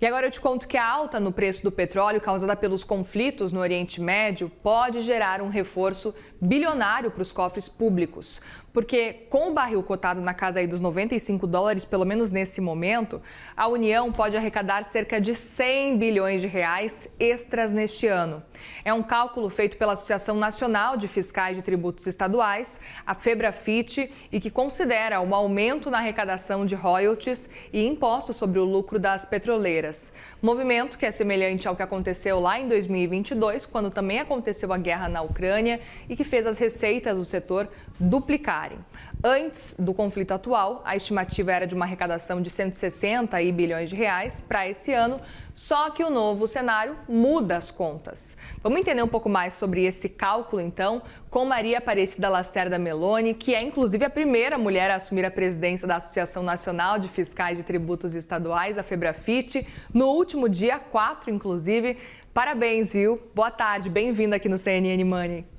E agora eu te conto que a alta no preço do petróleo causada pelos conflitos no Oriente Médio pode gerar um reforço bilionário para os cofres públicos. Porque com o barril cotado na casa aí dos $95, pelo menos nesse momento, a União pode arrecadar cerca de 100 bilhões de reais extras neste ano. É um cálculo feito pela Associação Nacional de Fiscais de Tributos Estaduais, a FEBRAFIT, e que considera um aumento na arrecadação de royalties e impostos sobre o lucro das petroleiras. Movimento que é semelhante ao que aconteceu lá em 2022, quando também aconteceu a guerra na Ucrânia e que fez as receitas do setor duplicarem. Antes do conflito atual, a estimativa era de uma arrecadação de 160 bilhões de reais para esse ano, só que o novo cenário muda as contas. Vamos entender um pouco mais sobre esse cálculo, então, com Maria Aparecida Lacerda Meloni, que é inclusive a primeira mulher a assumir a presidência da Associação Nacional de Fiscais de Tributos Estaduais, a FEBRAFIT, no último dia 4, inclusive. Parabéns, viu? Boa tarde, bem-vinda aqui no CNN Money.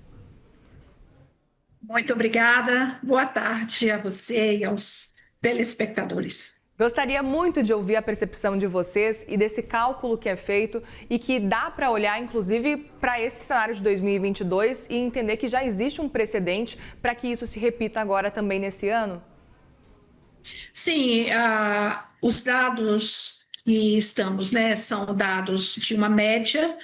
Muito obrigada. Boa tarde a você e aos telespectadores. Gostaria muito de ouvir a percepção de vocês e desse cálculo que é feito e que dá para olhar, inclusive, para esse cenário de 2022 e entender que já existe um precedente para que isso se repita agora também nesse ano? Sim, os dados que estamos, são dados de uma média.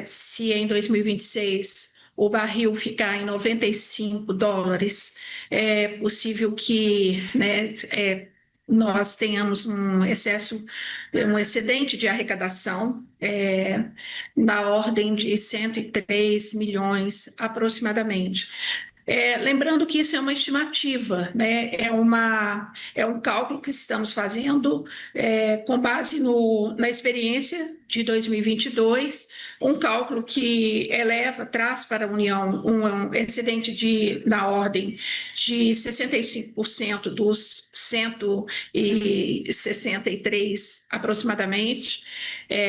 Se em 2026 o barril ficar em $95, é possível que nós tenhamos um excedente de arrecadação na ordem de 103 milhões aproximadamente. Lembrando que isso é uma estimativa, é um cálculo que estamos fazendo com base na experiência de 2022, um cálculo que traz para a União um excedente na ordem de 65% dos 163 aproximadamente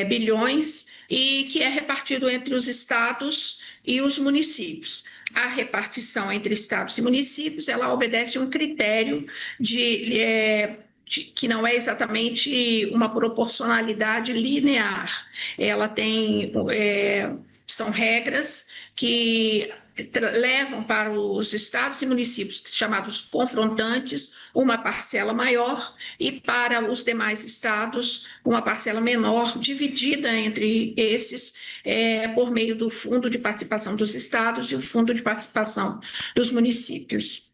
bilhões, e que é repartido entre os estados e os municípios. A repartição entre estados e municípios, ela obedece a um critério que não é exatamente uma proporcionalidade linear. Ela são regras que levam para os estados e municípios chamados confrontantes uma parcela maior e para os demais estados uma parcela menor, dividida entre esses por meio do Fundo de Participação dos Estados e o Fundo de Participação dos Municípios.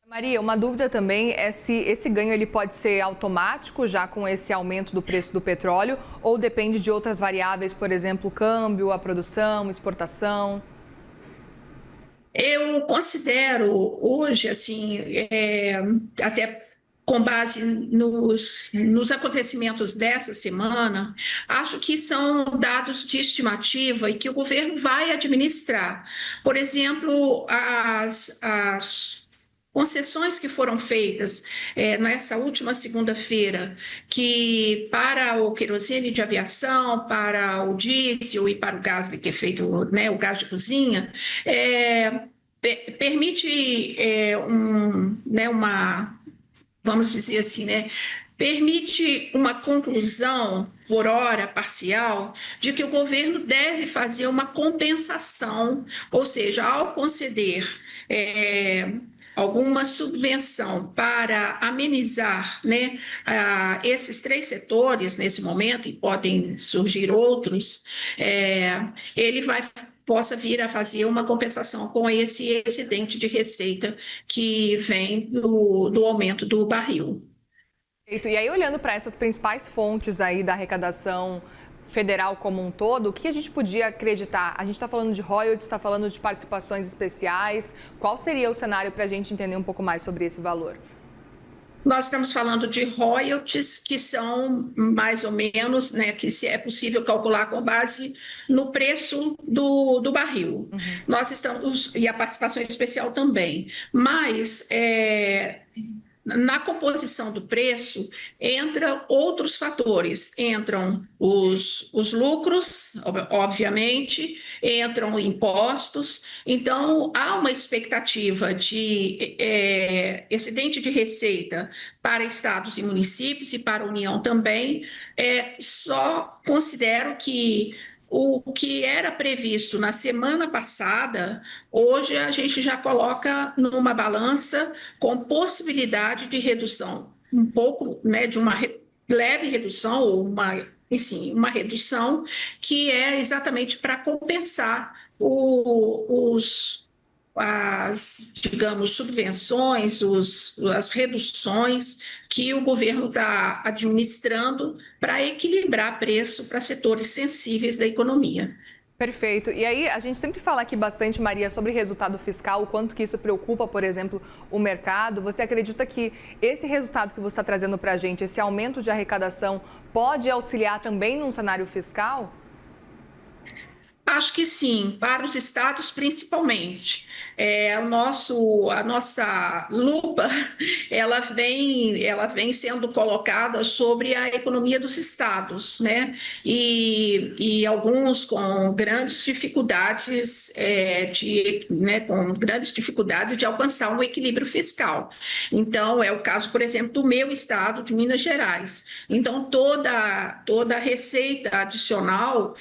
Maria, uma dúvida também é se esse ganho ele pode ser automático já com esse aumento do preço do petróleo ou depende de outras variáveis, por exemplo, o câmbio, a produção, exportação? Eu considero hoje, assim, até com base nos acontecimentos dessa semana, acho que são dados de estimativa e que o governo vai administrar. Por exemplo, as concessões que foram feitas nessa última segunda-feira, que para o querosene de aviação, para o diesel e para o gás liquefeito, o gás de cozinha, permite vamos dizer assim, permite uma conclusão, por hora parcial, de que o governo deve fazer uma compensação, ou seja, ao conceder alguma subvenção para amenizar esses três setores nesse momento, e podem surgir outros, ele possa vir a fazer uma compensação com esse excedente de receita que vem do aumento do barril. E aí, olhando para essas principais fontes aí da arrecadação federal como um todo, o que a gente podia acreditar? A gente está falando de royalties, está falando de participações especiais. Qual seria o cenário para a gente entender um pouco mais sobre esse valor? Nós estamos falando de royalties que são mais ou menos, que se é possível calcular com base no preço do barril. Uhum. Nós estamos, e a participação especial também, mas na composição do preço entram outros fatores, entram os lucros, obviamente, entram impostos, então há uma expectativa de excedente de receita para estados e municípios e para a União também. Só considero que o que era previsto na semana passada, hoje a gente já coloca numa balança com possibilidade de redução, um pouco, né, de uma leve redução, ou enfim, uma redução que é exatamente para compensar as, digamos, subvenções, as reduções que o governo está administrando para equilibrar preço para setores sensíveis da economia. Perfeito. E aí, a gente sempre fala aqui bastante, Maria, sobre resultado fiscal, o quanto que isso preocupa, por exemplo, o mercado. Você acredita que esse resultado que você está trazendo para a gente, esse aumento de arrecadação, pode auxiliar também num cenário fiscal? Acho que sim, para os estados principalmente. A nossa lupa, ela vem sendo colocada sobre a economia dos estados, né? E alguns com grandes dificuldades com grandes dificuldades de alcançar um equilíbrio fiscal. Então, é o caso, por exemplo, do meu estado, de Minas Gerais. Então, toda a receita adicional,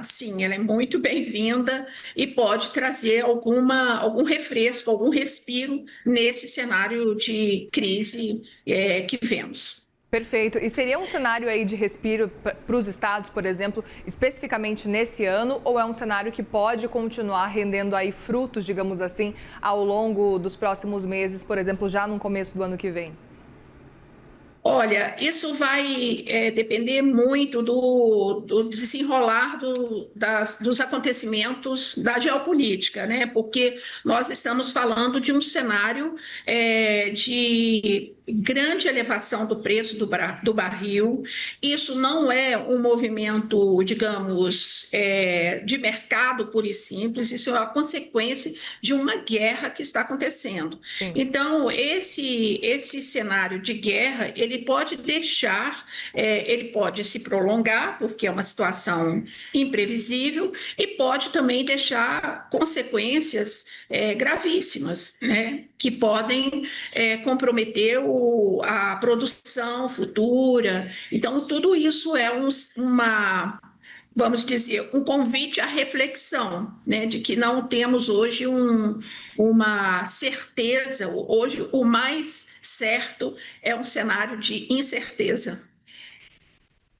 sim, ela é muito bem-vinda e pode trazer algum refresco, algum respiro nesse cenário de crise que vemos. Perfeito. E seria um cenário aí de respiro para os estados, por exemplo, especificamente nesse ano, ou é um cenário que pode continuar rendendo aí frutos, digamos assim, ao longo dos próximos meses, por exemplo, já no começo do ano que vem? Olha, isso vai depender muito do desenrolar dos acontecimentos da geopolítica, né? Porque nós estamos falando de um cenário de grande elevação do preço do barril. Isso não é um movimento, digamos, de mercado puro e simples, isso é uma consequência de uma guerra que está acontecendo. Sim. Então, esse cenário de guerra, ele pode se prolongar, porque é uma situação imprevisível, e pode também deixar consequências gravíssimas, né, que podem comprometer a produção futura. Então, tudo isso é vamos dizer, um convite à reflexão, né, de que não temos hoje uma certeza. Hoje, o mais certo é um cenário de incerteza.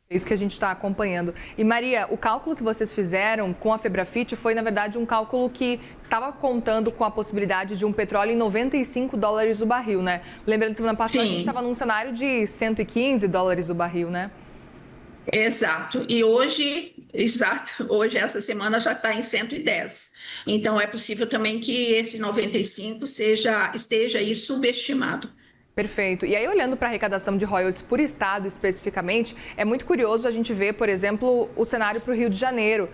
É isso que a gente está acompanhando. E Maria, o cálculo que vocês fizeram com a Febrafite foi, na verdade, um cálculo que estava contando com a possibilidade de um petróleo em $95 o barril, né? Lembrando que semana passada a gente estava num cenário de $115 o barril, né? Exato. E hoje, essa semana já está em 110. Então, é possível também que esse 95 esteja aí subestimado. Perfeito. E aí, olhando para a arrecadação de royalties por estado especificamente, é muito curioso a gente ver, por exemplo, o cenário para o Rio de Janeiro.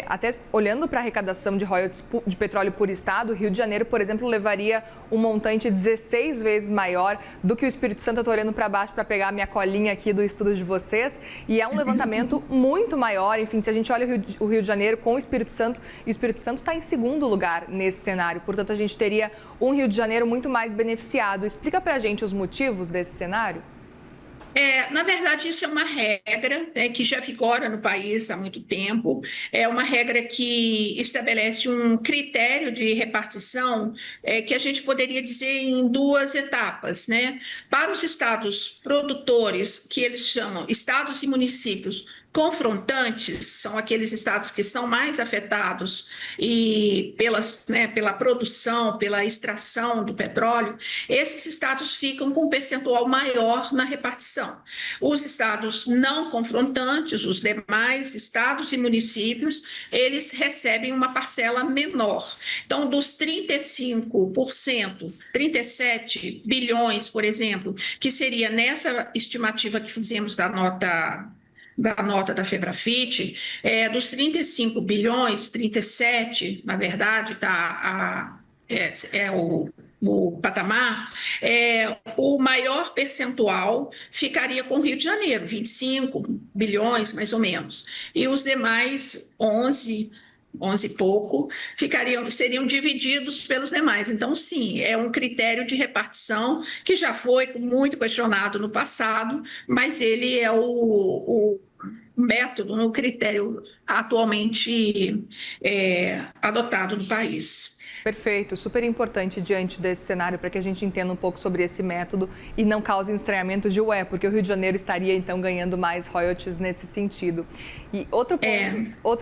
Até olhando para a arrecadação de royalties de petróleo por estado, o Rio de Janeiro, por exemplo, levaria um montante 16 vezes maior do que o Espírito Santo. Eu estou olhando para baixo para pegar a minha colinha aqui do estudo de vocês. E é um levantamento muito maior. Enfim, se a gente olha o Rio de Janeiro com o Espírito Santo, e o Espírito Santo está em segundo lugar nesse cenário. Portanto, a gente teria um Rio de Janeiro muito mais beneficiado. Explica para a gente os motivos desse cenário? Na verdade, isso é uma regra, né, que já vigora no país há muito tempo. É uma regra que estabelece um critério de repartição que a gente poderia dizer em duas etapas, né? Para os estados produtores, que eles chamam estados e municípios confrontantes, são aqueles estados que são mais afetados pela produção, pela extração do petróleo. Esses estados ficam com um percentual maior na repartição. Os estados não confrontantes, os demais estados e municípios, eles recebem uma parcela menor. Então, dos 35%, 37 bilhões, por exemplo, que seria nessa estimativa que fizemos da nota da Febrafite, dos 35 bilhões, 37, na verdade, o patamar, o maior percentual ficaria com o Rio de Janeiro, 25 bilhões, mais ou menos. E os demais, 11 e pouco, seriam divididos pelos demais. Então, sim, é um critério de repartição que já foi muito questionado no passado, mas ele é o método, o critério atualmente adotado no país. Perfeito, super importante diante desse cenário para que a gente entenda um pouco sobre esse método e não cause estranhamento de porque o Rio de Janeiro estaria então ganhando mais royalties nesse sentido. E outro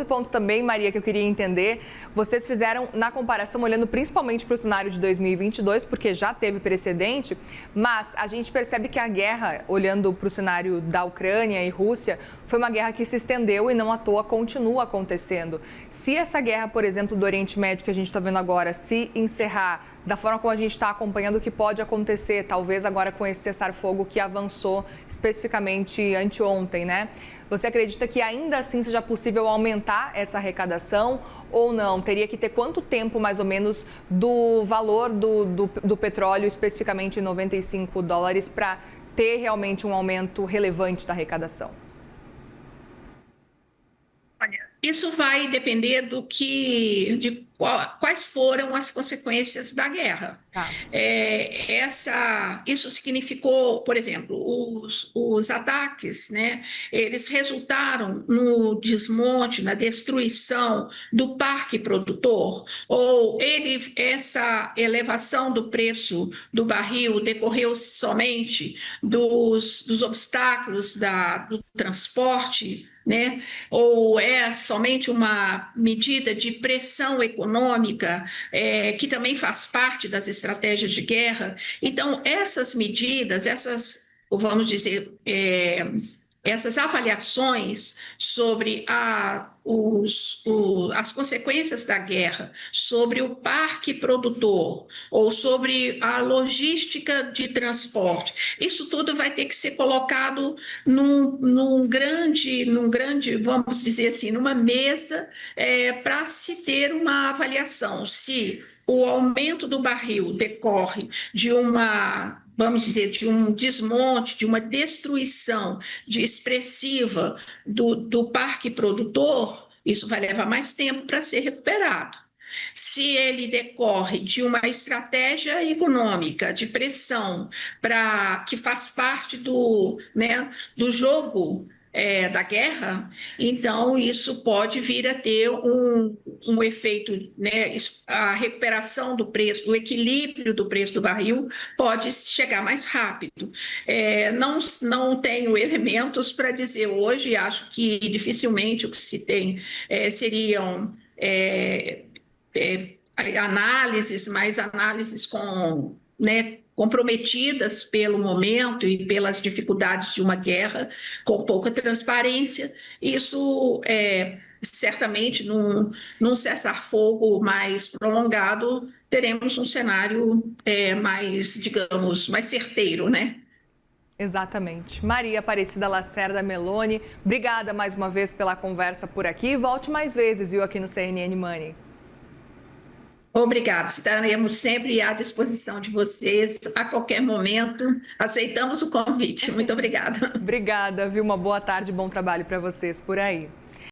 ponto também, Maria, que eu queria entender, vocês fizeram na comparação olhando principalmente para o cenário de 2022, porque já teve precedente, mas a gente percebe que a guerra, olhando para o cenário da Ucrânia e Rússia, foi uma guerra que se estendeu e não à toa continua acontecendo. Se essa guerra, por exemplo, do Oriente Médio que a gente está vendo agora, se encerrar da forma como a gente está acompanhando o que pode acontecer, talvez agora com esse cessar-fogo que avançou especificamente anteontem, né? Você acredita que ainda assim seja possível aumentar essa arrecadação ou não? Teria que ter quanto tempo, mais ou menos, do valor do petróleo, especificamente $95, para ter realmente um aumento relevante da arrecadação? Isso vai depender quais foram as consequências da guerra. Tá. Isso significou, por exemplo, os ataques, né? Eles resultaram no desmonte, na destruição do parque produtor, ou essa elevação do preço do barril decorreu somente dos obstáculos do transporte, né? Ou é somente uma medida de pressão econômica, que também faz parte das estratégias de guerra. Então, essas medidas, vamos dizer, essas avaliações sobre as consequências da guerra, sobre o parque produtor ou sobre a logística de transporte, isso tudo vai ter que ser colocado num grande, vamos dizer assim, numa mesa para se ter uma avaliação se o aumento do barril decorre de vamos dizer, de um desmonte, de uma destruição expressiva do parque produtor, isso vai levar mais tempo para ser recuperado. Se ele decorre de uma estratégia econômica de pressão que faz parte do jogo da guerra, então isso pode vir a ter um efeito, né? A recuperação do preço, do equilíbrio do preço do barril pode chegar mais rápido. Não tenho elementos para dizer hoje, acho que dificilmente o que se tem seriam análises comprometidas pelo momento e pelas dificuldades de uma guerra, com pouca transparência. Isso, certamente, num cessar-fogo mais prolongado, teremos um cenário mais, digamos, mais certeiro, né? Exatamente. Maria Aparecida Lacerda Meloni, obrigada mais uma vez pela conversa por aqui. Volte mais vezes, viu, aqui no CNN Money. Obrigada, estaremos sempre à disposição de vocês a qualquer momento. Aceitamos o convite. Muito obrigada. Obrigada, viu? Uma boa tarde, bom trabalho para vocês por aí.